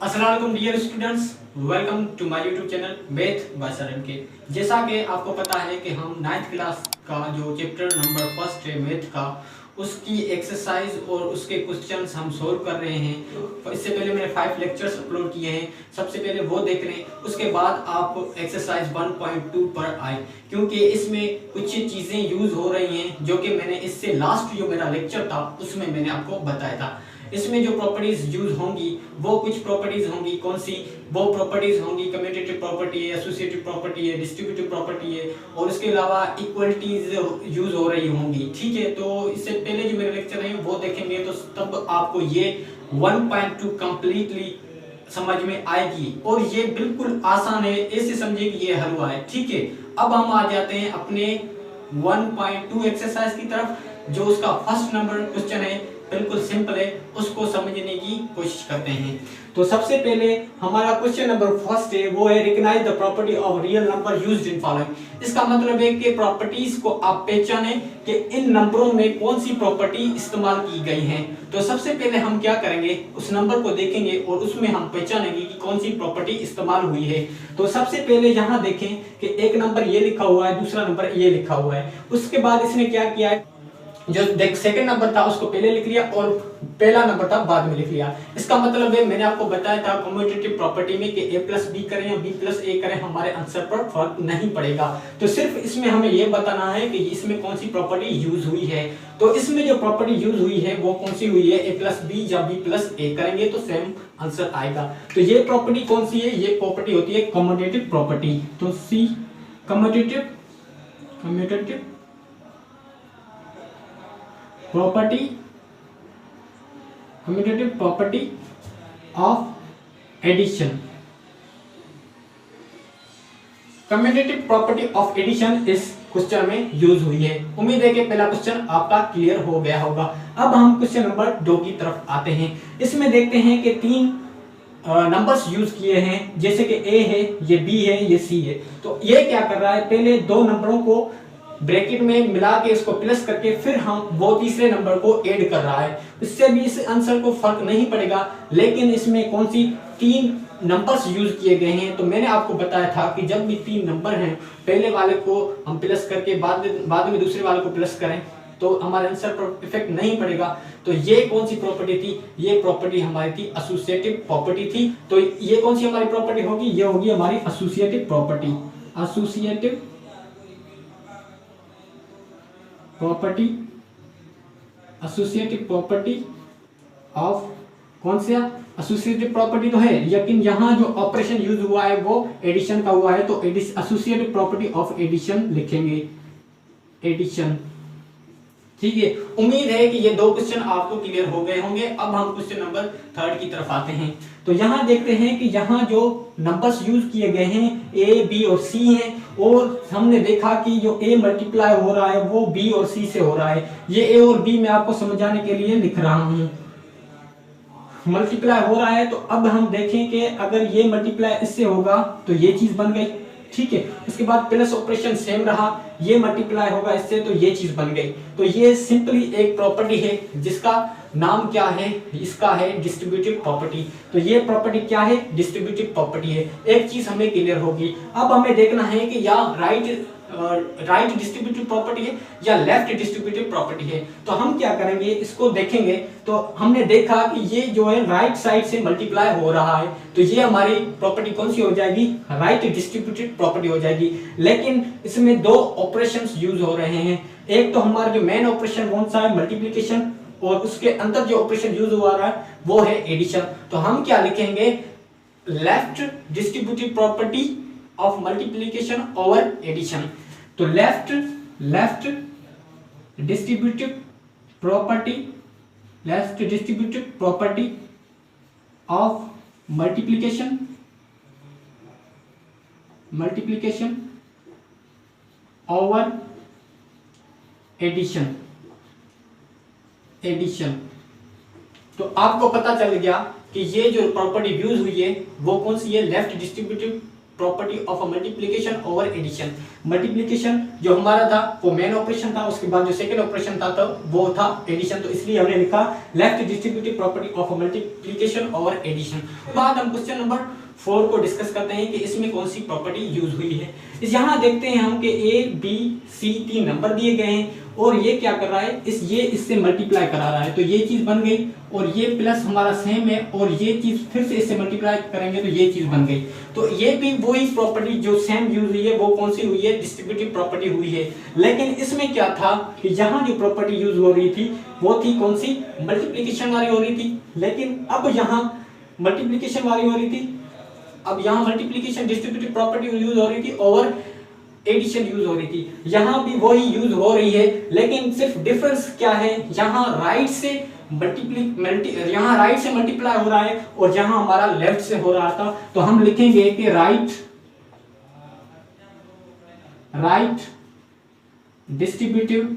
अस्सलाम वालेकुम dear students, welcome to my YouTube channel math by Saran K. जैसा कि आपको पता है कि हम 9th क्लास का जो चैप्टर नंबर फर्स्ट है मैथ का, उसकी एक्सरसाइज और उसके क्वेश्चंस हम सोल्व कर रहे हैं। इससे पहले मैंने 5 लेक्चर्स अपलोड किए हैं, सबसे पहले वो देख लें, उसके बाद आप एक्सरसाइज 1.2 पर आए, क्योंकि इसमें कुछ चीज़ें यूज़ हो रही हैं जो कि मैंने इससे लास्ट जो मेरा लेक्चर था उसमें मैंने आपको बताया था। इसमें जो प्रॉपर्टीज यूज होंगी वो कुछ प्रॉपर्टीज होंगी, कौन सी वो प्रॉपर्टीज होंगी, कम्यूटेटिव प्रॉपर्टी है, एसोसिएटिव प्रॉपर्टी है, डिस्ट्रीब्यूटिव प्रॉपर्टी है, और उसके अलावा इक्वलिटीज यूज हो रही होंगी। ठीक है, तो इससे पहले जो मेरे लेक्चर है वो देखेंगे तो तब आपको ये 1.2 कंप्लीटली समझ में आएगी, और ये बिल्कुल आसान है, ऐसे समझिए कि ये हलवा है। ठीक है, अब हम आ जाते हैं अपने 1.2 एक्सरसाइज की तरफ। जो उसका फर्स्ट नंबर क्वेश्चन है बिल्कुल सिंपल है, उसको समझने की कोशिश करते हैं। तो सबसे पहले हमारा क्वेश्चन नंबर फर्स्ट है, वो है recognize the property of real number used in following. इसका मतलब है कि प्रॉपर्टीज को आप पहचाने कि इन नंबरों में कौन सी प्रॉपर्टी इस्तेमाल की गई है। तो सबसे पहले हम क्या करेंगे, उस नंबर को देखेंगे और उसमें हम पहचानेंगे कि कौन सी प्रॉपर्टी इस्तेमाल हुई है। तो सबसे पहले यहाँ देखें कि एक नंबर ये लिखा हुआ है, दूसरा नंबर ये लिखा हुआ है। उसके बाद इसने क्या किया है, जो सेकंड नंबर था उसको पहले लिख लिया और पहला नंबर था बाद में लिख लिया। इसका मतलब है, मैंने आपको बताया था कम्यूटेटिव प्रॉपर्टी में कि a प्लस बी करें या b प्लस a करें, हमारे आंसर पर फर्क नहीं पड़ेगा। तो सिर्फ इसमें हमें यह बताना है कि इसमें कौन सी प्रॉपर्टी यूज हुई है। तो इसमें जो प्रॉपर्टी यूज हुई है वो कौन सी हुई है, a प्लस बी या b प्लस a करेंगे तो सेम आंसर आएगा। तो ये प्रॉपर्टी कौन सी है, ये प्रॉपर्टी होती है कम्यूटेटिव प्रॉपर्टी। तो see commutative property, commutative property of addition. Commutative property of addition इस क्वेश्चन में यूज हुई है। उम्मीद है कि पहला क्वेश्चन आपका क्लियर हो गया होगा। अब हम क्वेश्चन नंबर 2 की तरफ आते हैं। इसमें देखते हैं कि 3 नंबर्स यूज किए हैं, जैसे कि a है, ये b है, ये c है। तो ये क्या कर रहा है, पहले 2 नंबरों को ब्रैकेट में मिला के इसको प्लस करके फिर हम वो तीसरे नंबर को ऐड कर रहा है। इससे भी इस आंसर को फर्क नहीं पड़ेगा, लेकिन इसमें कौन सी 3 नंबर्स यूज किए गए हैं। तो मैंने आपको बताया था कि जब भी 3 नंबर हैं, पहले वाले को हम प्लस करके बाद में दूसरे वाले को प्लस करें तो हमारे आंसर पर इफेक्ट नहीं पड़ेगा। तो ये कौन सी प्रॉपर्टी थी, ये प्रॉपर्टी हमारी थी एसोसिएटिव प्रॉपर्टी थी। तो ये कौन सी हमारी प्रॉपर्टी होगी, ये होगी हमारी associative property. Associative property, associative property of कौन सा एसोसिएटिव प्रॉपर्टी तो है, लेकिन यहाँ जो ऑपरेशन यूज हुआ है वो एडिशन का हुआ है, तो एसोसिएटिव प्रॉपर्टी ऑफ एडिशन लिखेंगे, एडिशन। ठीक है, उम्मीद है कि ये 2 क्वेश्चन आपको क्लियर हो गए होंगे। अब हम क्वेश्चन नंबर 3 की तरफ आते हैं। तो यहाँ देखते हैं कि यहाँ जो नंबर्स यूज किए गए हैं a, b और c हैं, और हमने देखा कि जो a मल्टीप्लाई हो रहा है वो b और c से हो रहा है। ये a और b मैं आपको समझाने के लिए लिख रहा हूँ, मल्टीप्लाई हो रहा है। तो अब हम देखें कि अगर ये मल्टीप्लाई इससे होगा तो ये चीज बन गई। ठीक है, उसके बाद प्लस ऑपरेशन सेम रहा, ये मल्टीप्लाई होगा इससे तो ये चीज बन गई। तो ये सिंपली एक प्रॉपर्टी है जिसका नाम क्या है, इसका है डिस्ट्रीब्यूटिव प्रॉपर्टी। तो ये प्रॉपर्टी क्या है, डिस्ट्रीब्यूटिव प्रॉपर्टी है। एक चीज हमें क्लियर होगी। अब हमें देखना है कि या राइट डिस्ट्रीब्यूटिव प्रॉपर्टी है या लेफ्ट डिस्ट्रीब्यूटिव प्रॉपर्टी है। तो हम क्या करेंगे, इसको देखेंगे। तो हमने देखा कि ये जो है राइट साइड से मल्टीप्लाई हो रहा है, तो ये हमारी प्रॉपर्टी कौन सी हो जाएगी, राइट डिस्ट्रीब्यूटिव प्रॉपर्टी हो जाएगी। लेकिन इसमें 2 ऑपरेशंस यूज हो रहे हैं। एक तो हमारा जो मेन ऑपरेशन कौन सा है, मल्टीप्लिकेशन, और उसके अंदर जो ऑपरेशन यूज हुआ रहा है वो है एडिशन। तो हम क्या लिखेंगे, left distributive property of multiplication over addition. तो left distributive property, left distributive property of multiplication over addition. तो आपको पता चल गया कि ये जो प्रॉपर्टी यूज हुई है वो कौन सी है, left distributive property of multiplication over addition. Multiplication जो हमारा था वो मेन ऑपरेशन था, उसके बाद जो सेकंड ऑपरेशन था तो वो था एडिशन, तो इसलिए हमने लिखा left distributive property of multiplication और एडिशन। बाद हम क्वेश्चन नंबर 4 को डिस्कस करते हैं कि इसमें कौन सी प्रॉपर्टी यूज हुई है। इस यहाँ देखते हैं हम कि ए बी सी 3 नंबर दिए गए हैं और ये क्या कर रहा है, ये इससे मल्टीप्लाई करा रहा है, तो ये चीज बन गई और ये प्लस हमारा सेम है और ये चीज फिर से इससे मल्टीप्लाई करेंगे तो ये चीज बन गई। तो ये भी वही प्रॉपर्टी जो सेम यूज हुई है वो कौन सी हुई है, डिस्ट्रीब्यूटिव प्रॉपर्टी हुई है। लेकिन इसमें क्या था कि यहाँ जो प्रॉपर्टी यूज हो रही थी वो थी कौन सी, मल्टीप्लीकेशन वाली हो रही थी, लेकिन अब यहाँ मल्टीप्लीकेशन वाली हो रही थी, अब यहाँ मल्टीप्लिकेशन डिस्ट्रीब्यूटिव प्रॉपर्टी यूज हो रही थी और एडिशन यूज हो रही थी, यहाँ भी वही यूज हो रही है, लेकिन सिर्फ डिफरेंस क्या है, यहाँ राइट से यहाँ राइट से मल्टीप्लाई हो रहा है और यहाँ हमारा लेफ्ट से हो रहा था। तो हम लिखेंगे कि right distributive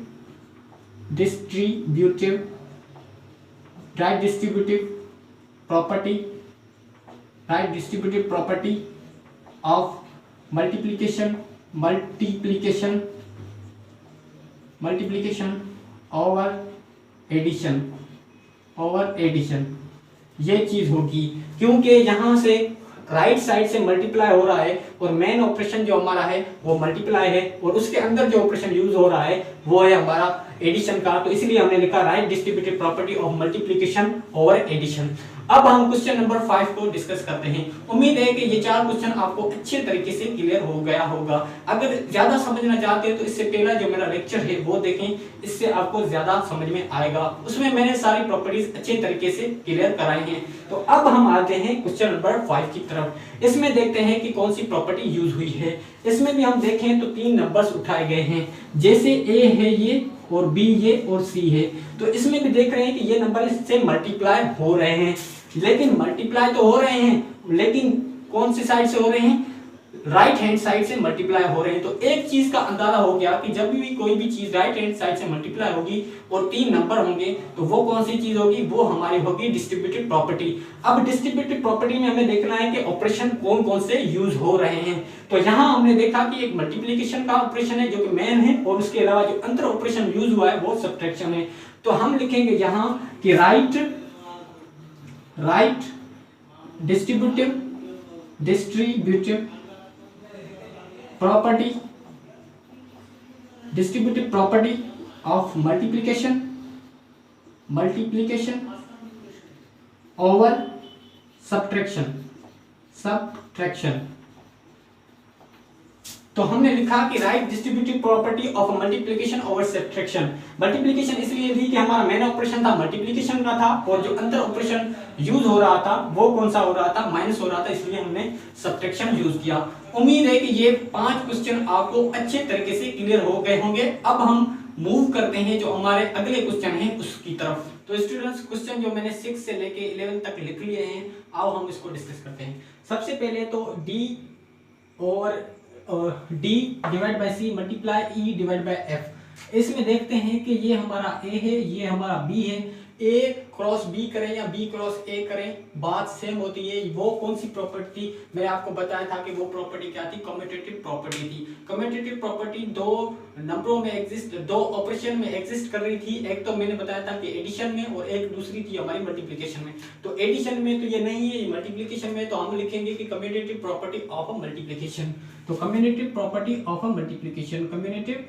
property of multiplication over addition ये चीज होगी, क्योंकि यहां से राइट साइड से मल्टीप्लाई हो रहा है और मेन ऑपरेशन जो हमारा है वो मल्टीप्लाई है और उसके अंदर जो ऑपरेशन यूज हो रहा है वो है हमारा एडिशन का, तो इसलिए हमने लिखा right distributive property of multiplication over addition. अब हम क्वेश्चन नंबर 5 को डिस्कस करते हैं। उम्मीद है कि ये 4 क्वेश्चन आपको अच्छे तरीके से क्लियर हो गया होगा। अगर ज्यादा समझना चाहते हैं तो इससे पहला जो मेरा लेक्चर है वो देखें, इससे आपको ज्यादा समझ में आएगा, उसमें मैंने सारी प्रॉपर्टीज अच्छे तरीके से क्लियर कराई हैं। तो अब हम आते हैं क्वेश्चन नंबर 5 की तरफ। इसमें देखते हैं कि कौन सी प्रॉपर्टी यूज हुई है। इसमें भी हम देखें तो 3 नंबर्स उठाए गए हैं, जैसे ए है ये और बी ये और सी है, तो इसमें भी देख रहे हैं कि ये नंबर इससे मल्टीप्लाई हो रहे हैं, लेकिन मल्टीप्लाई तो हो रहे हैं लेकिन कौन सी साइड से हो रहे हैं, राइट हैंड साइड से मल्टीप्लाई हो रहे हैं। तो एक चीज का अंदाजा हो गया कि जब भी कोई भी चीज राइट हैंड साइड से मल्टीप्लाई होगी और 3 नंबर होंगे तो वो कौन सी चीज होगी, वो हमारी होगी डिस्ट्रीब्यूटिव प्रॉपर्टी। अब डिस्ट्रीब्यूटिव प्रॉपर्टी में हमें देखना है कि ऑपरेशन कौन कौन से यूज हो रहे हैं। तो यहाँ हमने देखा कि एक मल्टीप्लीकेशन का ऑपरेशन है जो कि मेन है और उसके अलावा जो अंतर ऑपरेशन यूज हुआ है वो सब्ट्रैक्शन है। तो हम लिखेंगे यहाँ कि right distributive property of multiplication over subtraction. तो हमने लिखा कि right distributive property of multiplication over subtraction. Multiplication इसलिए थी कि हमारा मेन ऑपरेशन था मल्टीप्लिकेशन का था और जो अंतर ऑपरेशन यूज हो रहा था वो कौन सा हो रहा था, माइनस हो रहा था, इसलिए हमने सब्ट्रैक्शन यूज किया। उम्मीद है कि ये 5 क्वेश्चन आपको अच्छे तरीके से क्लियर हो गए होंगे। अब हम मूव करते हैं जो हमारे अगले क्वेश्चन हैं उसकी तरफ। तो स्टूडेंट्स क्वेश्चन जो मैंने 6 से लेके 11 तक लिख लिए हैं, आओ हम इसको डिस्कस करते हैं। सबसे पहले तो डी और D divide by C multiply E divide by F. इसमें देखते हैं कि ये हमारा ए है, ये हमारा बी है, ए क्रॉस बी करें या बी क्रॉस ए करें बात सेम होती है। वो कौन सी प्रॉपर्टी थी, मैंने आपको बताया था कि वो प्रॉपर्टी क्या थी, कम्यूटेटिव प्रॉपर्टी थी। कम्यूटेटिव प्रॉपर्टी 2 नंबरों में एग्जिस्ट, 2 ऑपरेशन में एग्जिस्ट कर रही थी। एक तो मैंने बताया था कि एडिशन में और एक दूसरी थी हमारी मल्टीप्लिकेशन में। तो एडिशन में तो ये नहीं है, ये मल्टीप्लिकेशन में, तो हम लिखेंगे कि commutative property of uh multiplication. तो commutative property of uh multiplication, commutative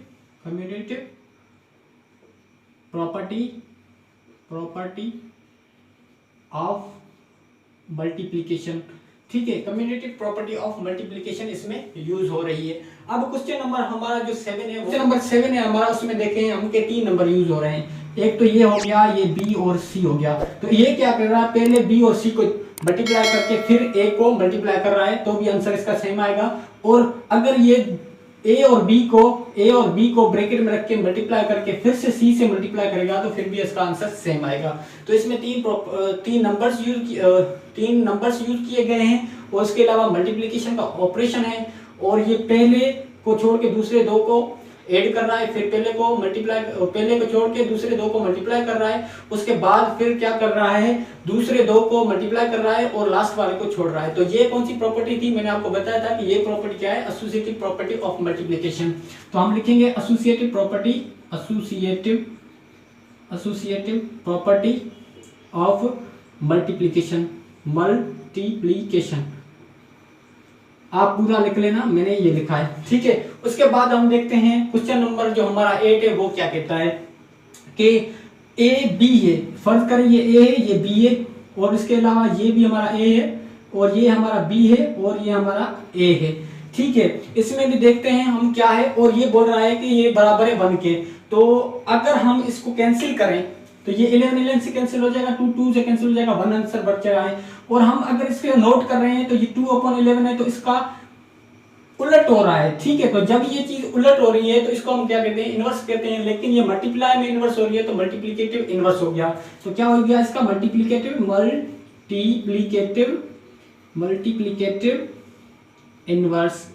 property of multiplication, ठीक है। कम्यूटेटिव प्रॉपर्टी ऑफ मल्टीप्लिकेशन इसमें यूज हो रही है। अब क्वेश्चन नंबर हमारा जो 7 है, क्वेश्चन नंबर 7 है हमारा, उसमें देखें हम के 3 नंबर यूज हो रहे हैं। एक तो ये हो गया, ये बी और सी हो गया। तो ये क्या कर रहा है, पहले बी और सी को मल्टीप्लाई करके फिर ए को मल्टीप्लाई कर रहा है, तो भी आंसर इसका सेम आएगा। और अगर ये ए और बी को ब्रैकेट में रख के मल्टीप्लाई करके फिर से सी से मल्टीप्लाई करेगा तो फिर भी इसका आंसर सेम आएगा। तो इसमें 3 नंबर्स यूज किए गए हैं और उसके अलावा मल्टीप्लिकेशन का ऑपरेशन है और ये पहले को छोड़ के दूसरे 2 को ऐड कर रहा है, फिर पहले को छोड़ के दूसरे दो को मल्टीप्लाई कर रहा है, उसके बाद फिर क्या कर रहा है, दूसरे दो को मल्टीप्लाई कर रहा है और लास्ट वाले को छोड़ रहा है। तो ये कौन सी प्रॉपर्टी थी, मैंने आपको बताया था कि ये प्रॉपर्टी क्या है, एसोसिएटिव प्रॉपर्टी ऑफ मल्टीप्लिकेशन। तो हम लिखेंगे एसोसिएटिव प्रॉपर्टी ऑफ मल्टीप्लिकेशन। आप पूरा लिख लेना, मैंने ये लिखा है, ठीक है। उसके बाद हम देखते हैं क्वेश्चन नंबर जो हमारा 8 है वो क्या कहता है कि ए बी है, फर्ज करें ये ए है, ये बी है, और इसके अलावा ये भी हमारा ए है और ये हमारा बी है और ये हमारा ए है, ठीक है। इसमें भी देखते हैं हम क्या है, और ये बोल रहा है कि ये बराबर है 1 के। तो अगर हम इसको कैंसिल करें तो ये 11 से कैंसिल हो जाएगा, 2 से कैंसिल हो जाएगा, 1 आंसर बच रहा है। और हम अगर इसके नोट कर रहे हैं तो ये 2/11 है, तो इसका उलट हो रहा है, ठीक है। तो जब ये चीज उलट हो रही है तो इसको हम क्या कहते हैं, इनवर्स कहते हैं। लेकिन ये मल्टीप्लाई में इनवर्स हो रही है तो मल्टीप्लिकेटिव इनवर्स हो गया। तो क्या हो गया इसका, मल्टीप्लिकेटिव इनवर्स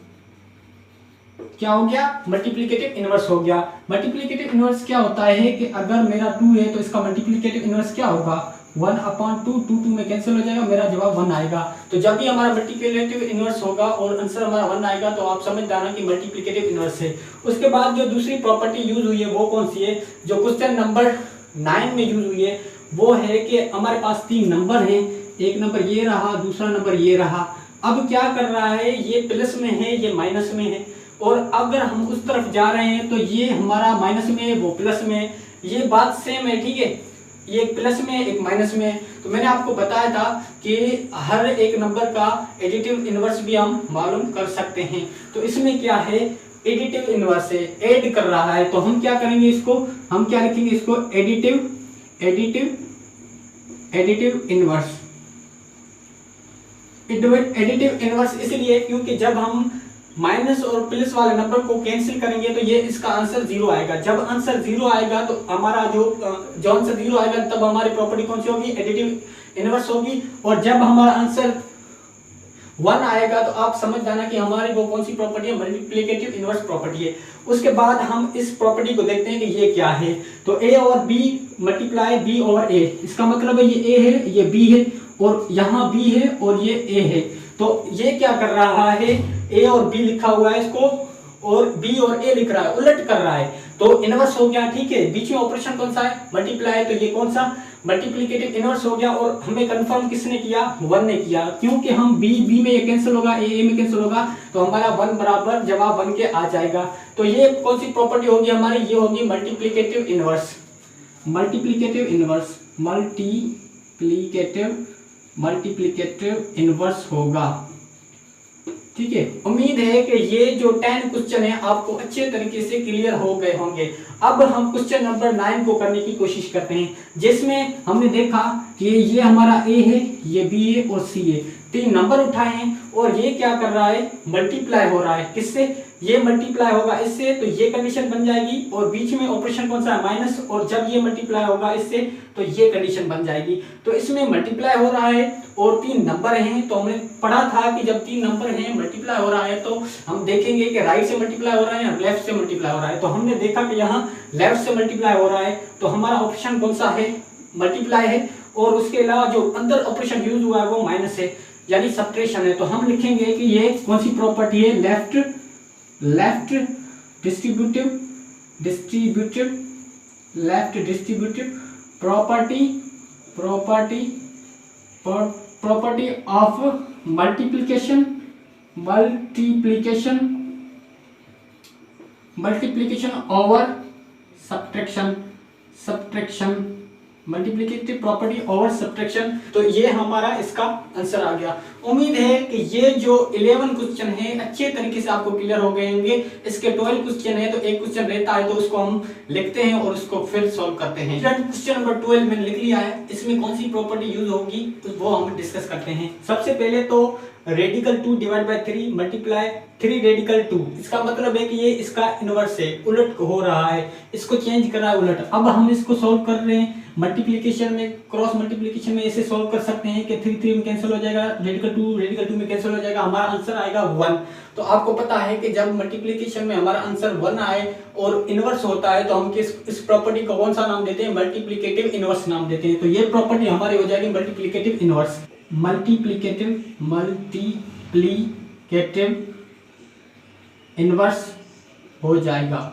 क्या हो गया, मल्टीप्लिकेटिव इनवर्स हो गया। मल्टीप्लिकेटिव इनवर्स क्या होता है कि अगर मेरा 2 है तो इसका मल्टीप्लिकेटिव इनवर्स क्या होगा, 1/2, 2 में कैंसिल हो जाएगा, मेरा जवाब 1 आएगा। तो जब भी हमारा मल्टीप्लिकेटिव इनवर्स होगा और आंसर हमारा 1 आएगा तो आप समझ जाना कि मल्टीप्लिकेटिव इनवर्स है। उसके बाद जो दूसरी प्रॉपर्टी यूज हुई है वो कौन सी है, जो क्वेश्चन नंबर 9 में यूज हुई है, वो है कि हमारे पास 3 नंबर हैं, एक नंबर ये रहा, दूसरा नंबर ये रहा। अब क्या कर रहा है, ये प्लस में है, ये माइनस में है, और अगर हम उस तरफ जा रहे हैं तो ये हमारा माइनस में है, वो प्लस में है। ये बात सेम है, ठीक है, ये एक प्लस में एक माइनस में है। तो मैंने आपको बताया था कि हर एक नंबर का एडिटिव इनवर्स भी हम मालूम कर सकते हैं। तो इसमें क्या है, एडिटिव इनवर्स है, ऐड कर रहा है। तो हम क्या करेंगे, इसको हम क्या लिखेंगे, इसको एडिटिव इनवर्स इसलिए क्योंकि जब हम माइनस और प्लस वाले नंबर को कैंसिल करेंगे तो ये इसका आंसर 0 आएगा। जब आंसर 0 आएगा तो हमारा जो आंसर 0 आएगा तब हमारी प्रॉपर्टी कौन सी होगी, एडिटिव इनवर्स होगी। और जब हमारा आंसर 1 आएगा तो आप समझ जाना कि हमारी वो कौन सी प्रॉपर्टी है, मल्टीप्लिकेटिव इनवर्स प्रॉपर्टी है। उसके बाद हम इस प्रॉपर्टी को देखते हैं कि ये क्या है। तो a और b multiply b over a, इसका मतलब है ये a है, ये b है, और यहाँ b है और ये a है। तो ये क्या कर रहा है, a और b लिखा हुआ है इसको, और b और a लिख रहा है, उलट कर रहा है। तो इनवर्स हो गया, ठीक है। बीच में ऑपरेशन कौन सा है, मल्टीप्लाई, तो ये कौन सा, मल्टीप्लिकेटिव इनवर्स हो गया। और हमें कंफर्म किसने किया, 1 ने किया, क्योंकि हम b में ये कैंसिल होगा, a में कैंसिल होगा, तो हमारा 1 बराबर जवाब 1 के आ जाएगा। तो ये कौन सी प्रॉपर्टी होगी हमारी, ये होगी मल्टीप्लिकेटिव इनवर्स होगा, ठीक है। उम्मीद है कि ये जो 10 क्वेश्चन है आपको अच्छे तरीके से क्लियर हो गए होंगे। अब हम क्वेश्चन नंबर 9 को करने की कोशिश करते हैं, जिसमें हमने देखा कि ये हमारा a है, ये b है और c है। 3 नंबर उठाए हैं और ये क्या कर रहा है, मल्टीप्लाई हो रहा है, किससे, ये मल्टीप्लाई होगा इससे, तो ये कंडीशन बन जाएगी। और बीच में ऑपरेशन कौन सा है, माइनस, और जब ये मल्टीप्लाई होगा इससे तो ये कंडीशन बन जाएगी। तो इसमें मल्टीप्लाई हो रहा है और 3 नंबर हैं। तो हमने पढ़ा था कि जब 3 नंबर हैं, मल्टीप्लाई हो रहा है, तो हम देखेंगे कि राइट से मल्टीप्लाई हो रहा है या लेफ्ट से मल्टीप्लाई हो रहा है। तो हमने देखा कि यहाँ लेफ्ट से मल्टीप्लाई हो रहा है, तो हमारा ऑप्शन कौन सा है, मल्टीप्लाई है। और उसके अलावा जो अंदर ऑपरेशन यूज हुआ है वो माइनस है, यानी सब्ट्रैक्शन है। तो हम लिखेंगे कि ये कौन सी प्रॉपर्टी है, left distributive property of multiplication over subtraction, multiplicative property over subtraction. तो ये हमारा इसका आंसर आ गया। उम्मीद है कि ये जो 11 क्वेश्चन है अच्छे तरीके से आपको क्लियर हो गए होंगे। इसके 12 क्वेश्चन है, तो एक क्वेश्चन रहता है तो उसको हम लिखते हैं और उसको फिर सॉल्व करते हैं। क्वेश्चन नंबर 12 मैंने लिख लिया है, इसमें कौन सी प्रॉपर्टी यूज होगी तो वो हम डिस्कस करते हैं। सबसे पहले तो radical 2 divide by 3 multiply 3 radical 2, इसका मतलब है कि ये इसका इनवर्स है, उलट हो रहा है, इसको चेंज कर रहा है उलट। अब हम इसको सॉल्व कर रहे हैं मल्टीप्लिकेशन में, क्रॉस मल्टीप्लिकेशन में ऐसे सॉल्व कर सकते हैं कि 3 में कैंसिल हो जाएगा, रेडिकल रेडिकल 2 में कैंसिल हो जाएगा, हमारा आंसर आएगा 1। तो आपको पता है कि जब मल्टीप्लिकेशन में हमारा आंसर 1 आए और इनवर्स होता है तो हम इस प्रॉपर्टी को कौन सा नाम देते हैं, मल्टीप्लिकेटिव इनवर्स नाम देते हैं। तो ये प्रॉपर्टी हमारी हो जाएगी मल्टीप्लिकेटिव इनवर्स, मल्टीप्लिकेटिव इनवर्स हो जाएगा।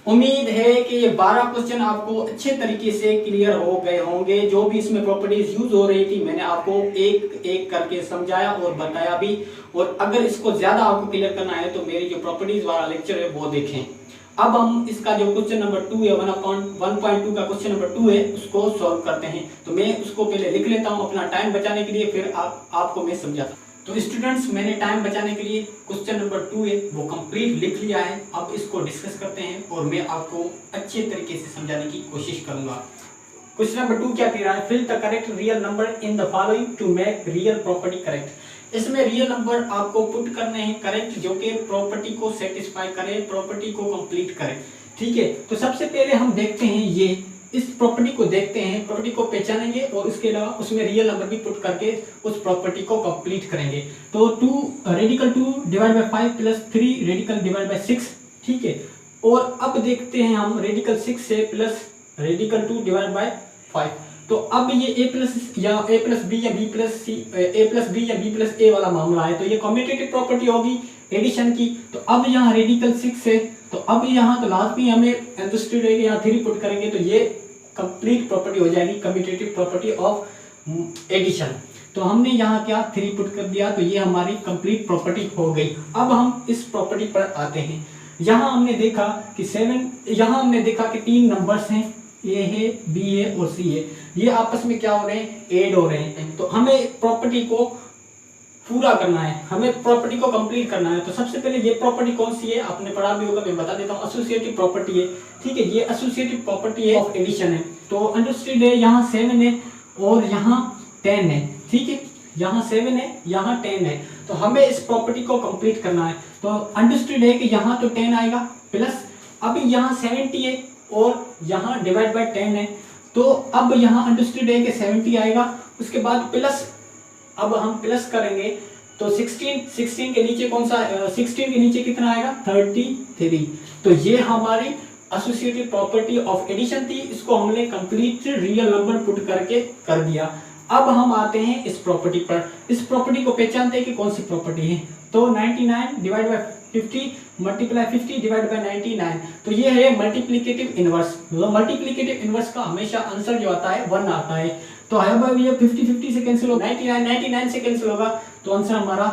उम्मीद है कि ये 12 क्वेश्चन आपको अच्छे तरीके से क्लियर हो गए होंगे। जो भी इसमें प्रॉपर्टीज यूज हो रही थी मैंने आपको एक एक करके समझाया और बताया भी। और अगर इसको ज्यादा आपको क्लियर करना है तो मेरी जो प्रॉपर्टीज वाला लेक्चर है वो देखें। अब हम इसका जो क्वेश्चन नंबर 2 है 1.2 का क्वेश्चन नंबर 2 है उसको सॉल्व करते हैं। तो मैं उसको पहले लिख लेता हूँ अपना टाइम बचाने के लिए, फिर आपको मैं समझाता हूँ। तो स्टूडेंट्स मैंने टाइम बचाने के लिए क्वेश्चन नंबर 2 है वो कंप्लीट लिख लिया है। अब इसको डिस्कस करते हैं और मैं आपको अच्छे तरीके से समझाने की कोशिश करूंगा। क्वेश्चन नंबर 2 क्या कह रहा है, fill the correct real number in the following to make real property correct. इसमें रियल नंबर आपको पुट करने हैं करेक्ट, जो कि प्रॉपर्टी को सेटिस्फाई करे, प्रॉपर्टी को कंप्लीट करे। ठीक है, तो सबसे पहले हम देखते हैं ये इस प्रॉपर्टी को देखते हैं, प्रॉपर्टी को पहचानेंगे और उसके अलावा उसमें रियल नंबर भी पुट करके उस प्रॉपर्टी को कंप्लीट करेंगे। तो 2 radical 2 divide by 5 plus 3 radical divide by 6। ठीक है, और अब देखते हैं हम रेडिकल 6 से प्लस रेडिकल 2 डिवाइड बाय 5। तो अब ये a प्लस b या b plus c, a plus b या b प्लस a वाला मामला है। तो ये कम्यूटेटिव प्रॉपर्टी होगी एडिशन की। तो अब यहाँ रेडिकल 6 है, तो अब यहाँ तो लास्ट भी हमें इंटरेस्टेड है कि यहाँ 3 पुट करेंगे तो ये कंप्लीट प्रॉपर्टी हो जाएगी, कम्यूटेटिव प्रॉपर्टी ऑफ एडिशन। तो हमने यहाँ क्या 3 पुट कर दिया, तो ये हमारी कंप्लीट प्रॉपर्टी हो गई। अब हम इस प्रॉपर्टी पर आते हैं। यहाँ हमने देखा कि 3 नंबर्स हैं, ए है, बी है और सी है। ये आपस में क्या हो रहे हैं, ऐड हो रहे हैं। तो हमें प्रॉपर्टी को पूरा करना है, हमें प्रॉपर्टी को कंप्लीट करना है। तो सबसे पहले ये प्रॉपर्टी कौन सी है, आपने पढ़ा भी होगा, मैं बता देता हूँ। एसोसिएटिव प्रॉपर्टी है। ठीक है, ये एसोसिएटिव प्रॉपर्टी है ऑफ एडिशन है। तो अंडरस्टूड है, यहाँ 7 है और यहाँ 10 है। ठीक है, यहाँ 7 है, यहाँ 10 है। तो हमें इस प्रॉपर्टी को कंप्लीट करना है। तो अंडरस्टूड है कि यहाँ तो 10 आएगा प्लस अभी यहाँ 70 है और यहाँ डिवाइड बाय 10 है। तो अब यहाँ अंडरस्टूड है कि 70 आएगा, उसके बाद प्लस, अब हम प्लस करेंगे तो 16 के नीचे कौन सा, 16 के नीचे कितना आएगा 33। तो ये हमारी एसोसिएटिव प्रॉपर्टी ऑफ एडिशन थी, इसको हमने कंप्लीट रियल नंबर पुट करके कर दिया। अब हम आते हैं इस प्रॉपर्टी पर। इस प्रॉपर्टी को पहचानते हैं कि कौन सी प्रॉपर्टी है। तो 99 divide by 50 multiply 50 divide by 99। तो ये है मल्टीप्लिकेटिव इनवर्स। मल्टीप्लिकेटिव इनवर्स का हमेशा आंसर जो आता है 1 आता है। तो अब ये 50 से कैंसिल होगा, 99 से कैंसिल होगा, तो आंसर हमारा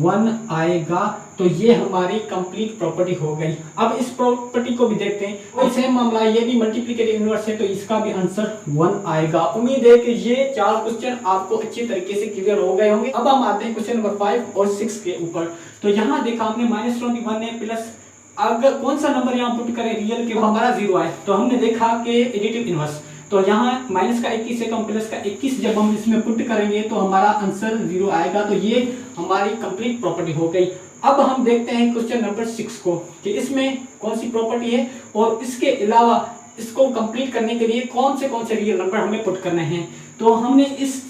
1 आएगा। तो ये हमारी कंप्लीट प्रॉपर्टी हो गई। अब इस प्रॉपर्टी को भी देखते हैं, वही सेम मामला है, ये भी मल्टीप्लिकेटिव इनवर्स है, तो इसका भी आंसर 1 आएगा। उम्मीद है कि ये 4 क्वेश्चन आपको अच्छे तरीके से क्लियर हो गए होंगे। अब हम आते हैं क्वेश्चन नंबर 5 और 6 के ऊपर। तो यहाँ देखा हमने -21 है प्लस, अगर कौन सा नंबर यहाँ पुट करें रियल के, हमारा 0 आए। तो हमने देखा कि एडिटिव इनवर्स, तो यहाँ माइनस का 21 है, प्लस का 21 जब हम इसमें पुट करेंगे तो हमारा आंसर 0 आएगा। तो ये हमारी कंप्लीट प्रॉपर्टी हो गई। अब हम देखते हैं क्वेश्चन नंबर 6 को कि इसमें कौन सी प्रॉपर्टी है और इसके अलावा इसको कंप्लीट करने के लिए कौन से रियल नंबर हमें पुट करने हैं। तो हमने इस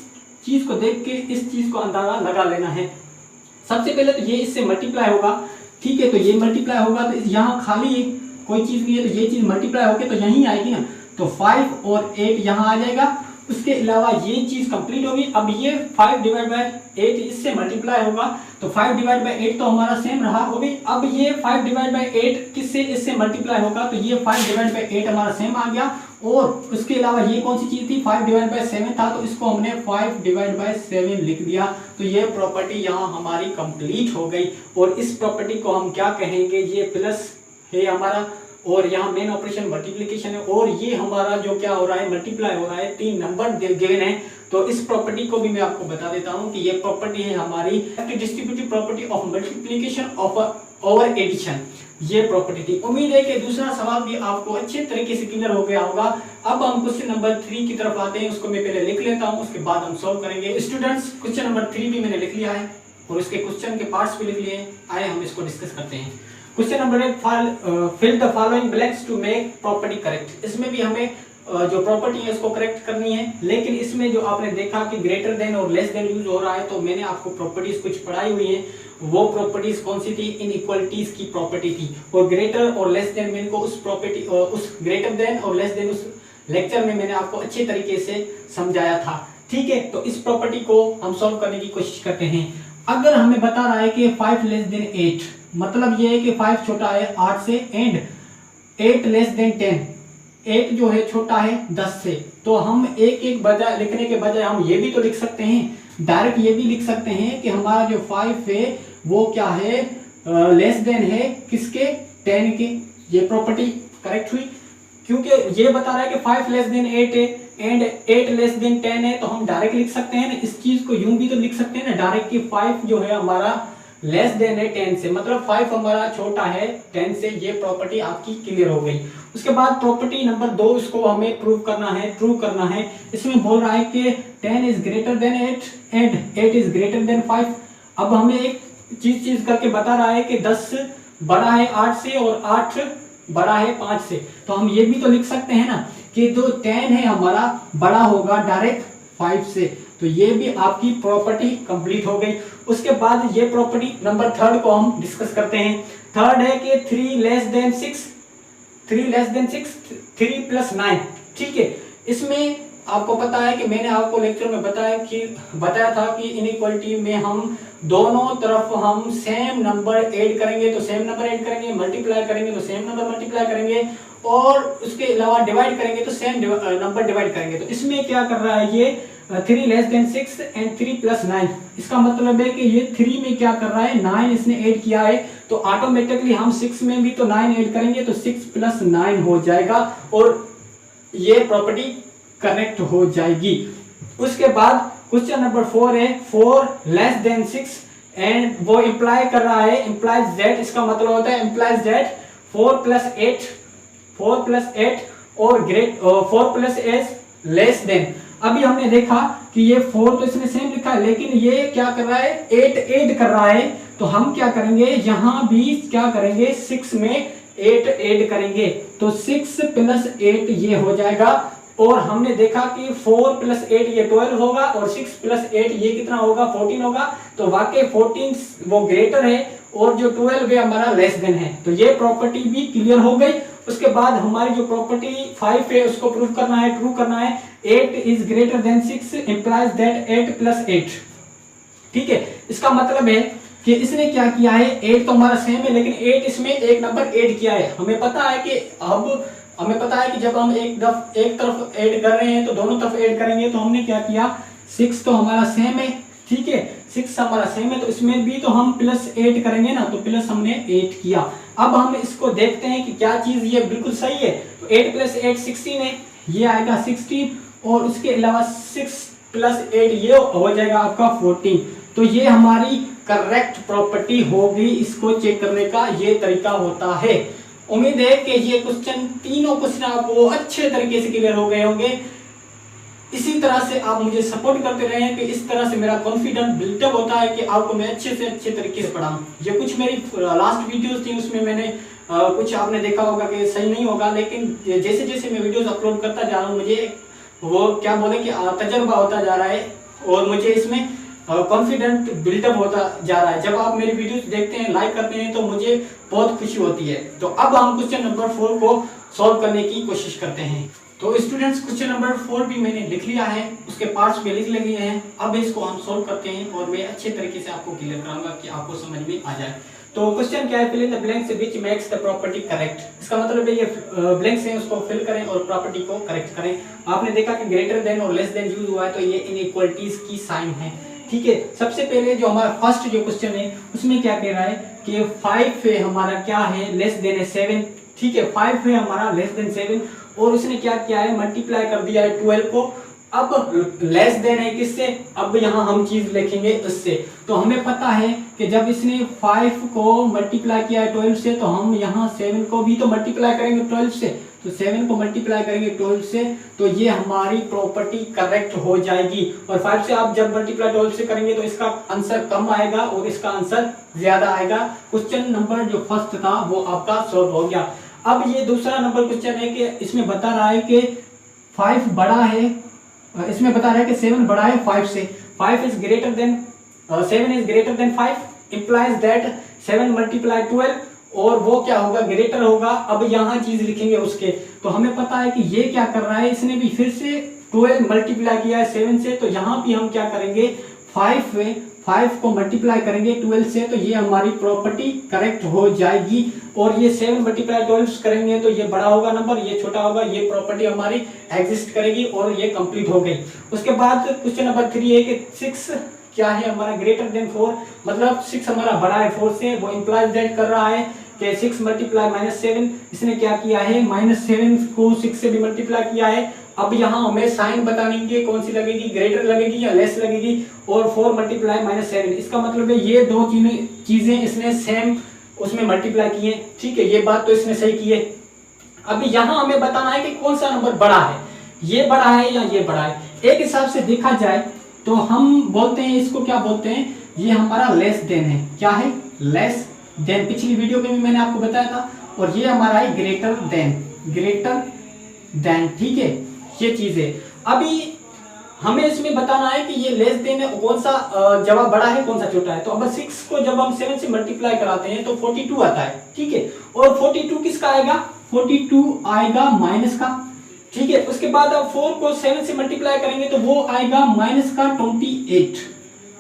चीज को देख के इस चीज को अंदाजा लगा लेना है। सबसे पहले तो ये इससे मल्टीप्लाई होगा। ठीक है, तो ये मल्टीप्लाई होगा, तो यहाँ खाली कोई चीज नहीं है, तो ये चीज मल्टीप्लाई होके तो यहीं आएगी ना। तो 5 और 8 यहाँ आ जाएगा। उसके अलावा ये चीज कंप्लीट होगी। अब ये 5 डिवाइड बाय 8 इससे मल्टीप्लाई होगा, तो 5 डिवाइड बाय 8 तो हमारा सेम रहा होगी। अब ये 5 डिवाइड बाय 8 किससे इससे मल्टीप्लाई होगा, तो ये 5 डिवाइड बाय 8 हमारा सेम आ गया। और उसके अलावा ये कौन सी चीज थी, 5 डिवाइड बाय 7 था, तो इसको हमने 5 डिवाइड बाय 7 लिख दिया। तो ये प्रॉपर्टी यहाँ हमारी कंप्लीट हो गई। और इस प्रॉपर्टी को हम क्या कहेंगे, ये प्लस है हमारा, और यहाँ मेन ऑपरेशन मल्टीप्लिकेशन है, और ये हमारा जो क्या हो रहा है मल्टीप्लाई हो रहा है। 3 नंबर गिवन है। तो इस प्रॉपर्टी को भी मैं आपको बता देता हूँ कि ये प्रॉपर्टी है हमारी distributive property of multiplication over addition. ये प्रॉपर्टी थी। उम्मीद है कि दूसरा सवाल भी आपको अच्छे तरीके से क्लियर हो गया होगा। अब हम क्वेश्चन नंबर 3 की तरफ आते हैं। उसको मैं पहले लिख लेता हूँ, उसके बाद हम सॉल्व करेंगे। स्टूडेंट्स, क्वेश्चन नंबर 3 भी मैंने लिख लिया है और उसके क्वेश्चन के पार्ट्स भी लिख लिए हैं। आए हम इसको डिस्कस करते हैं। Question number 1, fill the following blanks to make property correct. इसमें भी हमें जो प्रॉपर्टी है उसको करेक्ट करनी है। लेकिन इसमें जो आपने देखा कि ग्रेटर देन और लेस देन यूज हो रहा है, तो मैंने आपको प्रॉपर्टीज कुछ पढ़ाई हुई है। वो प्रॉपर्टीज कौन सी थी? इनइक्वालिटीज की प्रॉपर्टी थी। और ग्रेटर और लेस देन मैंने को उस प्रॉपर्टी उस ग्रेटर देन और लेस देन उस लेक्चर में मैंने आपको अच्छे तरीके से समझाया था। ठीक है, तो इस प्रॉपर्टी को हम सॉल्व करने की कोशिश करते हैं। अगर हमें बता रहा है कि 5 लेस देन 8, मतलब ये है कि 5 छोटा है 8 से एंड 8 लेस देन 10, 8 जो है छोटा है 10 से। तो हम एक एक बजाय लिखने के बजाय हम ये भी तो लिख सकते हैं, डायरेक्ट ये भी लिख सकते हैं कि हमारा जो 5 है वो क्या है? लेस देन है किसके? 10 के। ये प्रॉपर्टी करेक्ट हुई, क्योंकि ये बता रहा है कि 5 लेस देन 8 है एंड 8 लेस देन 10 है। तो हम डायरेक्ट लिख सकते हैं ना, इस चीज को यूं भी तो लिख सकते हैं ना डायरेक्ट कि 5 जो है हमारा लेस देन है 10 से, मतलब 5 हमारा छोटा है 10 से। ये प्रॉपर्टी आपकी क्लियर हो गई। उसके बाद प्रॉपर्टी नंबर 2, इसको हमें प्रूव करना है, ट्रू करना है। इसमें बोल रहा है कि 10 is greater than 8 and 8 is greater than 5। अब हमें एक चीज करके बता रहा है कि 10 बड़ा है 8 से और 8 बड़ा है 5 से। तो हम ये भी तो लिख सकते हैं ना कि जो 10 है हमारा बड़ा होगा डायरेक्ट 5 से। तो ये भी आपकी प्रॉपर्टी कंप्लीट हो गई। उसके बाद ये प्रॉपर्टी नंबर 3 को हम डिस्कस करते हैं। थर्ड है कि 3 less than 6, 3 less than 6, 3 plus 9। ठीक है, इसमें आपको पता है कि मैंने आपको लेक्चर में बताया था कि इनइक्वालिटी में हम दोनों तरफ हम सेम नंबर ऐड करेंगे तो सेम नंबर ऐड करेंगे, मल्टीप्लाई करेंगे तो सेम नंबर मल्टीप्लाई करेंगे, और उसके अलावा डिवाइड करेंगे तो सेम नंबर डिवाइड करेंगे। तो इसमें क्या कर रहा है ये 3 लेस देन 6 एंड 3 प्लस 9। इसका मतलब है कि ये 3 में क्या कर रहा है? 9 इसने ऐड किया है, तो ऑटोमेटिकली हम 6 में भी तो 9 ऐड करेंगे तो 6 प्लस 9 हो जाएगा और ये प्रॉपर्टी करेक्ट हो जाएगी। उसके बाद क्वेश्चन नंबर 4 है 4 लेस देन 6 एंड वो इंप्लाई कर रहा है, इंप्लाइज दैट। इसका मतलब होता है इंप्लाइज दैट 4 प्लस 8 और great 4 plus S less than. अभी हमने देखा कि ये 4 तो इसने सेम लिखा है, लेकिन ये क्या कर रहा है? 8 ऐड कर रहा है। तो हम क्या करेंगे? यहां भी क्या करेंगे? 6 में 8 ऐड करेंगे तो 6 प्लस 8 ये हो जाएगा। और हमने देखा कि 4 प्लस 8 ये 12 होगा और 6 प्लस 8 ये कितना होगा? 14 होगा। तो वाकई 14 वो ग्रेटर है और जो 12 है हमारा लेस देन है। तो ये प्रॉपर्टी भी क्लियर हो गई। उसके बाद हमारी जो प्रॉपर्टी 5 है उसको प्रूव करना है, ट्रू करना है। 8 is greater than 6 implies that 8 plus 8। ठीक है, इसका मतलब है कि इसने क्या किया है? 8 तो हमारा सेम है, लेकिन 8 इसमें एक नंबर ऐड किया है। हमें पता है कि जब हम एक तरफ ऐड कर रहे हैं तो दोनों तरफ ऐड करेंगे। तो हमने क्या किया? 6 तो हमारा सेम है, ठीक है, 6 हमारा सेम है, तो इसमें भी तो हम प्लस 8 करेंगे ना, तो प्लस हमने 8 किया। अब हम इसको देखते हैं कि क्या चीज ये बिल्कुल सही है। तो 8 प्लस 8 16 है, ये आएगा 16 और उसके अलावा 6 प्लस 8 ये हो जाएगा आपका 14। तो ये हमारी करेक्ट प्रॉपर्टी होगी। इसको चेक करने का ये तरीका होता है। उम्मीद है कि ये तीनों क्वेश्चन आपको अच्छे तरीके से क्लियर हो गए होंगे। इसी तरह से आप मुझे सपोर्ट करते रहे कि इस तरह से मेरा कॉन्फिडेंस बिल्डअप होता है कि आपको मैं अच्छे से अच्छे तरीके से पढ़ाऊं। ये कुछ मेरी लास्ट वीडियोस थी, उसमें मैंने कुछ आपने देखा होगा कि सही नहीं होगा, लेकिन जैसे जैसे मैं वीडियोस अपलोड करता जा रहा हूँ मुझे वो क्या बोले कि तजर्बा होता जा रहा है और मुझे इसमें कॉन्फिडेंट बिल्डअप होता जा रहा है। जब आप मेरी वीडियोस देखते हैं, लाइक करते हैं, तो मुझे बहुत खुशी होती है। तो अब हम क्वेश्चन नंबर 4 को सॉल्व करने की कोशिश करते हैं। तो स्टूडेंट्स क्वेश्चन नंबर 4 भी मैंने लिख लिया है, उसके पार्ट्स भी लिख लिए हैं। अब इसको हम सॉल्व करते हैं और मैं अच्छे तरीके से आपको क्लियर कराऊंगा कि आपको समझ में आ जाए। तो क्वेश्चन क्या है? Fill in the blanks which makes the property correct. इसका मतलब है ये ब्लैंक्स हैं उसको फिल करें और प्रॉपर्टी को करेक्ट करें। आपने देखा कि ग्रेटर देन और लेस देन यूज हुआ है, तो ये इनइक्वालिटीज की साइन है। ठीक है, सबसे पहले जो हमारा फर्स्ट जो क्वेश्चन है उसमें क्या कह रहा है कि 5 है हमारा क्या है? लेस देन है 7। ठीक है, 5 है हमारा लेस देन 7 और उसने क्या किया है? मल्टीप्लाई कर दिया है 12 को। अब लेस देन है किससे? अब यहाँ हम चीज लिखेंगे उससे। तो हमें पता है कि जब इसने 5 को मल्टीप्लाई किया है 12 से, तो हम यहाँ 7 को भी तो मल्टीप्लाई करेंगे 12 से। तो 7 को मल्टीप्लाई करेंगे 12 से, तो ये हमारी प्रॉपर्टी करेक्ट हो जाएगी। और 5 से आप जब मल्टीप्लाई 12 से करेंगे तो इसका आंसर कम आएगा और इसका आंसर ज्यादा आएगा। क्वेश्चन नंबर जो फर्स्ट था वो आपका सॉल्व हो गया। अब ये दूसरा नंबर क्वेश्चन है कि इसमें बता रहा है कि 5 बड़ा है, इसमें बता रहा है कि 7 बड़ा है 5 से, 5 is greater than 7 is greater than 5 implies that 7 multiply 12, और वो क्या होगा, ग्रेटर होगा। अब यहाँ चीज लिखेंगे उसके, तो हमें पता है कि ये क्या कर रहा है, इसने भी फिर से 12 मल्टीप्लाई किया है 7 से, तो यहाँ भी हम क्या करेंगे 5 को मल्टीप्लाई करेंगे 12 से, तो ये हमारी प्रॉपर्टी करेक्ट हो जाएगी। और ये 7 मल्टीप्लाई 12 करेंगे तो ये बड़ा होगा नंबर, ये छोटा होगा, ये प्रॉपर्टी हमारी एग्जिस्ट करेगी और ये कंप्लीट हो गई। उसके बाद क्वेश्चन नंबर 3 है कि 6 क्या है हमारा, ग्रेटर देन 4, मतलब 6 हमारा बड़ा है 4 से, वो इंप्लाइज दैट कर रहा है कि 6 मल्टीप्लाई -7, इसने क्या किया है -7 को 6 से भी मल्टीप्लाई किया है। अब यहाँ हमें साइन बतानी है कौन सी लगेगी, ग्रेटर लगेगी या लेस लगेगी, और 4 मल्टीप्लाई -7, इसका मतलब है ये दो चीजें इसने सेम उसमें मल्टीप्लाई की है, ठीक है, ये बात तो इसने सही की है। अभी यहाँ हमें बताना है कि कौन सा नंबर बड़ा है, ये बड़ा है या ये बड़ा है। एक हिसाब से देखा जाए तो हम बोलते हैं इसको, क्या बोलते हैं, ये हमारा लेस देन है, क्या है, लेस देन, पिछली वीडियो में भी मैंने आपको बताया था। और ये हमारा है ग्रेटर देन, ठीक है, ये चीज है। अभी हमें इसमें बताना है कि ये लेस देन है, कौन सा जवाब बड़ा है कौन सा छोटा है। तो अब 6 को जब हम 7 से मल्टीप्लाई कराते हैं तो 42 आता है, ठीक है, और 42 किसका आएगा, 42 आएगा माइनस का, ठीक है। उसके बाद अब 4 को 7 से मल्टीप्लाई करेंगे तो वो आएगा माइनस का 28,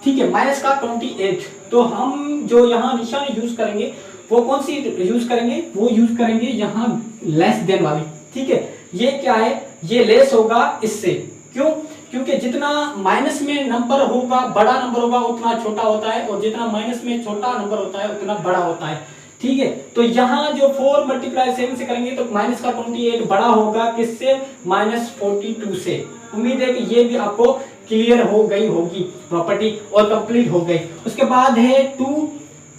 ठीक है, माइनस का 28। तो हम जो यहाँ निशान यूज करेंगे वो कौन सी यूज करेंगे, वो यूज करेंगे यहाँ लेस देन वाली, ठीक है। ये क्या है, ये लेस होगा इससे, क्यों, क्योंकि जितना माइनस में नंबर होगा, बड़ा नंबर होगा, उतना छोटा होता है, और जितना माइनस में छोटा नंबर होता है उतना बड़ा होता है, ठीक है। तो यहाँ जो 4 मल्टीप्लाई 7 से करेंगे तो माइनस का 28 बड़ा होगा किससे, -42 से। उम्मीद है कि ये भी आपको क्लियर हो गई होगी प्रॉपर्टी और कंप्लीट हो गई। उसके बाद है 2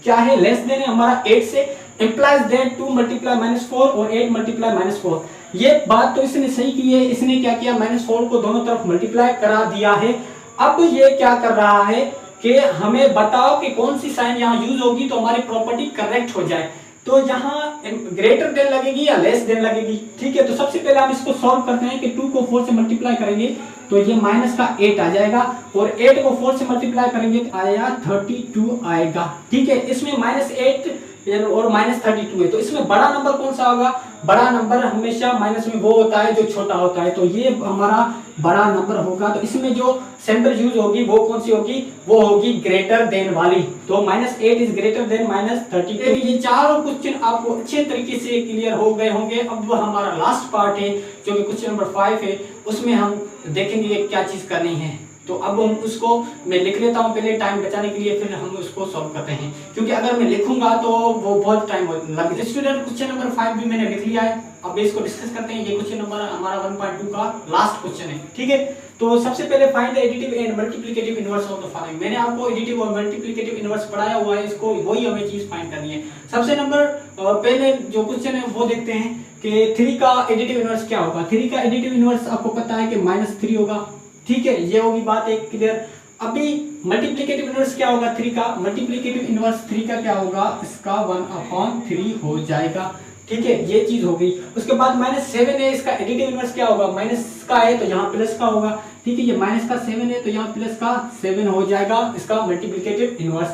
क्या है, लेस देन है हमारा 8 से, इंप्लाइज दैट 2 मल्टीप्लाई -4 और 8 मल्टीप्लाई -4। ये बात तो इसने सही की है, इसने क्या किया, -4 को दोनों तरफ मल्टीप्लाई करा दिया है। अब ये क्या कर रहा है कि हमें बताओ कि कौन सी साइन यहाँ यूज होगी तो हमारी प्रॉपर्टी करेक्ट हो जाए। तो यहाँ ग्रेटर देन लगेगी या लेस देन लगेगी, ठीक है। तो सबसे पहले हम इसको सॉल्व करते हैं कि 2 को 4 से मल्टीप्लाई करेंगे तो ये माइनस का 8 आ जाएगा, और 8 को 4 से मल्टीप्लाई करेंगे तो आएगा 32 आएगा, ठीक है। इसमें -8 और -32 है, तो इसमें बड़ा नंबर कौन सा होगा, बड़ा नंबर हमेशा माइनस में वो होता है जो छोटा होता है, तो ये हमारा बड़ा नंबर होगा। तो इसमें जो सिंबल यूज होगी वो कौन सी होगी, वो होगी ग्रेटर देन वाली। तो -8 इज ग्रेटर देन -32। ये चारों क्वेश्चन आपको अच्छे तरीके से क्लियर हो गए होंगे। अब हमारा लास्ट पार्ट है जो कि क्वेश्चन नंबर 5 है, उसमें हम देखेंगे क्या चीज करनी है। तो अब हम उसको मैं लिख लेता हूँ पहले टाइम बचाने के लिए, फिर हम उसको सॉल्व करते हैं, क्योंकि अगर मैं लिखूंगा तो वो बहुत टाइम लगेगा। स्टूडेंट क्वेश्चन नंबर 5 भी मैंने लिख लिया है, अब इसको डिस्कस करते हैं। ये क्वेश्चन नंबर हमारा 1.2 का लास्ट क्वेश्चन है, ठीक है। तो सबसे पहले find the additive and multiplicative inverse of the following. मैंने आपको एडिटिव और मल्टीप्लिकेटिव इनवर्स पढ़ाया हुआ है, इसको वही हमें चीज फाइंड करनी है। सबसे नंबर पहले जो क्वेश्चन है वो देखते हैं कि 3 का एडिटिव इनवर्स क्या होगा। 3 का एडिटिव इनवर्स आपको पता है कि -3 होगा, ठीक है, ये होगी बात एक क्लियर। अभी मल्टीप्लिकेटिव इनवर्स क्या होगा 3 का, मल्टीप्लिकेटिव इनवर्स 3 का क्या होगा, इसका 1/3 हो जाएगा, ठीक है, ये चीज हो गई। उसके बाद -7 है, इसका एडिटिव इनवर्स क्या होगा, माइनस का है तो यहाँ प्लस का होगा, ठीक है, ये माइनस का 7 है तो यहाँ प्लस का 7 हो जाएगा इसका मल्टीप्लिकेटिव इनवर्स,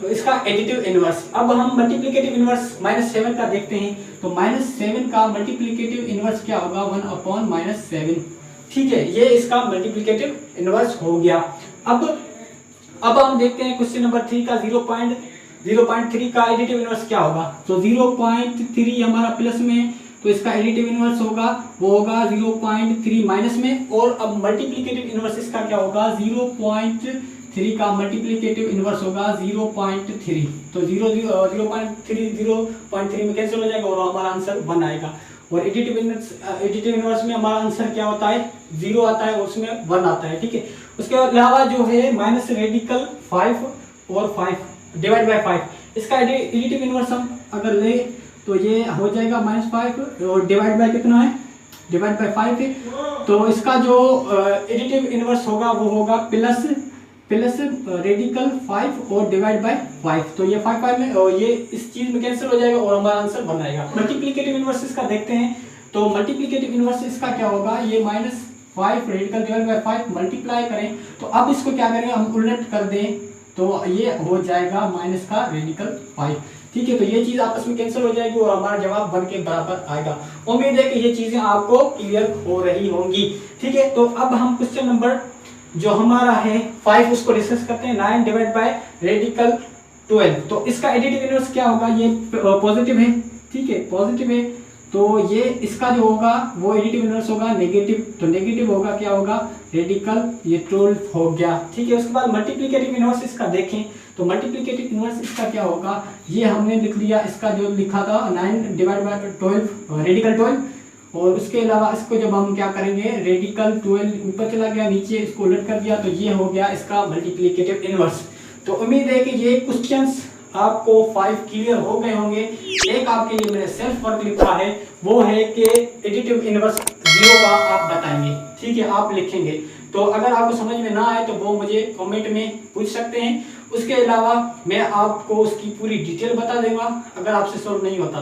तो इसका एडिटिव इनवर्स। अब हम मल्टीप्लिकेटिव इनवर्स -7 का देखते हैं, तो -7 का मल्टीप्लिकेटिव इनवर्स क्या होगा, 1/-7, ठीक है, ये इसका मल्टीप्लिकेटिव इनवर्स हो गया। अब हम देखते हैं क्वेश्चन नंबर 3 का 0.3 का एडिटिव इनवर्स क्या होगा। तो 0.3 हमारा प्लस में है तो इसका एडिटिव इनवर्स होगा वो होगा 0.3 माइनस में। और अब मल्टीप्लिकेटिव इनवर्स इसका क्या होगा, 0.3 का मल्टीप्लिकेटिव इनवर्स होगा 0.3, तो 0.3 में कैंसिल हो जाएगा और हमारा आंसर 1 आएगा। और एडिटिव इनवर्स में हमारा आंसर क्या होता है, 0 आता है और उसमें 1 आता है, ठीक है। उसके अलावा जो है माइनस रेडिकल 5 और 5 डिवाइड बाय 5, इसका एडिटिव इनवर्स हम अगर ले तो ये हो जाएगा -5 और डिवाइड बाय कितना है, डिवाइड बाय 5 है, तो इसका जो एडिटिव इनवर्स होगा वो होगा प्लस रेडिकल 5 और डिवाइड बाय 5, तो ये 5 में और ये इस चीज में कैंसिल हो जाएगा और हमारा आंसर बन आएगा। मल्टीप्लिकेटिव इनवर्स इसका देखते हैं, तो मल्टीप्लिकेटिव इनवर्स इसका क्या होगा, ये -5 रेडिकल 12/5 मल्टीप्लाई करें तो अब इसको क्या करेंगे हम उलट कर दें तो ये हो जाएगा माइनस का रेडिकल 5। ठीक है, तो ये चीज आपस में कैंसिल हो जाएगी और हमारा जवाब 1 के बराबर आएगा। उम्मीद है कि ये चीजें आपको क्लियर हो रही होंगी। ठीक है, तो अब हम क्वेश्चन नंबर जो हमारा है 5 उसको डिस्कस करते हैं। 9 डिवाइड बाय रेडिकल 12, तो इसका एडिटिव इनवर्स क्या होगा, ये पॉजिटिव है। ठीक है, पॉजिटिव है तो ये इसका जो होगा वो एडिटिव इनवर्स होगा नेगेटिव, तो नेगेटिव होगा क्या होगा रेडिकल ये 12 हो गया। ठीक है, उसके बाद मल्टीप्लिकेटिव इनवर्स इसका देखें तो मल्टीप्लिकेटिव इनवर्स इसका क्या होगा, ये हमने लिख लिया, इसका जो लिखा था 9 डिवाइड बाय 12 रेडिकल 12, और उसके अलावा इसको जब हम क्या करेंगे रेडिकल 12 ऊपर चला गया नीचे इसको उलट कर दिया तो ये हो गया इसका मल्टीप्लिकेटिव इनवर्स। तो उम्मीद है कि ये क्वेश्चंस आपको 5 क्लियर हो गए होंगे। एक आपके लिए मैंने सेल्फ वर्क लिखा है, वो है कि एडिटिव इनवर्स 0 का आप बताएंगे। ठीक है, आप लिखेंगे, तो अगर आपको समझ में ना आए तो वो मुझे कमेंट में पूछ सकते हैं। उसके अलावा मैं आपको उसकी पूरी डिटेल बता दूंगा अगर आपसे सॉल्व नहीं होता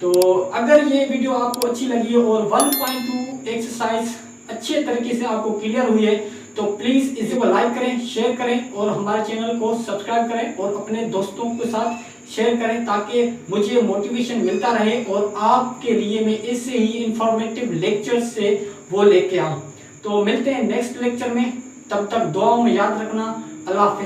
तो अगर ये वीडियो आपको अच्छी लगी है और 1.2 एक्सरसाइज अच्छे तरीके से आपको क्लियर हुई है तो प्लीज इसको लाइक करें, शेयर करें और हमारे चैनल को सब्सक्राइब करें और अपने दोस्तों के साथ शेयर करें ताकि मुझे मोटिवेशन मिलता रहे और आपके लिए मैं ऐसे ही इंफॉर्मेटिव लेक्चर से वो लेके आऊं। तो मिलते हैं नेक्स्ट लेक्चर में, तब तक दुआओं में याद रखना। अल्लाह हाफिज़।